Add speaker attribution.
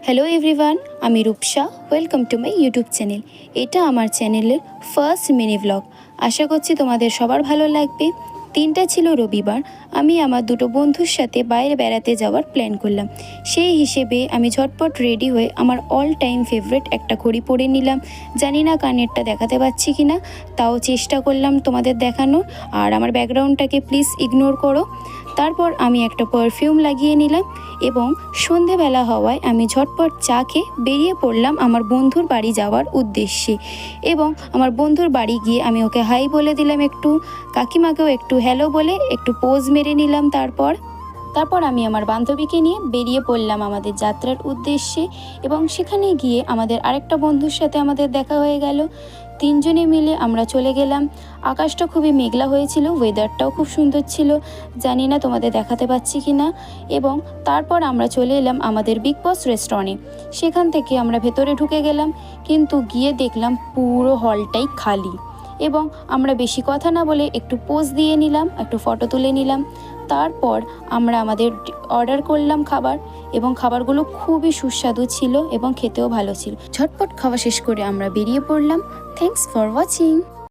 Speaker 1: Hello everyone, আমি Rupsa. Welcome to my YouTube channel. এটা আমার চ্যানেলের ফার্স্ট মিনি ব্লগ। আশা করছি তোমাদের সবার ভালো লাগবে। দিনটা ছিল রবিবার। আমি আমার দুটো বন্ধুর সাথে বাইরে বেড়াতে যাওয়ার প্ল্যান করলাম। সেই হিসেবে আমি ঝটপট রেডি হয়ে আমার অল টাইম ফেভারিট একটা ঘড়ি পরে নিলাম। জানি না কানেরটা দেখাতে পাচ্ছি কি না, তাও চেষ্টা করলাম তোমাদের দেখানোর। আর আমার ব্যাকগ্রাউন্ডটাকে প্লিজ ইগনোর করো। তারপর আমি একটা পারফিউম লাগিয়ে নিলাম এবং সন্ধেবেলা হওয়ায় আমি ঝটপট চা খেয়ে বেরিয়ে পড়লাম আমার বন্ধুর বাড়ি যাওয়ার উদ্দেশ্যে। এবং আমার বন্ধুর বাড়ি গিয়ে আমি ওকে হাই বলে দিলাম, একটু কাকিমাকেও একটু হ্যালো বলে একটু পোজ মেরে নিলাম। তারপর আমি আমার বান্ধবীকে নিয়ে বেরিয়ে পড়লাম আমাদের যাত্রার উদ্দেশ্যে। এবং সেখানে গিয়ে আমাদের আরেকটা বন্ধুর সাথে আমাদের দেখা হয়ে গেল। তিনজনে মিলে আমরা চলে গেলাম। আকাশটা খুবই মেঘলা হয়েছিল, ওয়েদারটাও খুব সুন্দর ছিল, জানি না তোমাদের দেখাতে পাচ্ছি কি না। এবং তারপর আমরা চলে এলাম আমাদের বিগ বস রেস্টুরেন্টে। সেখান থেকে আমরা ভেতরে ঢুকে গেলাম, কিন্তু গিয়ে দেখলাম পুরো হলটাই খালি। এবং আমরা বেশি কথা না বলে একটু পোজ দিয়ে নিলাম, একটু ফটো তুলে নিলাম। তারপর আমরা আমাদের অর্ডার করলাম খাবার, এবং খাবারগুলো খুবই সুস্বাদু ছিল এবং খেতেও ভালো ছিল। ঝটপট খাওয়া শেষ করে আমরা বেরিয়ে পড়লাম। Thanks for watching.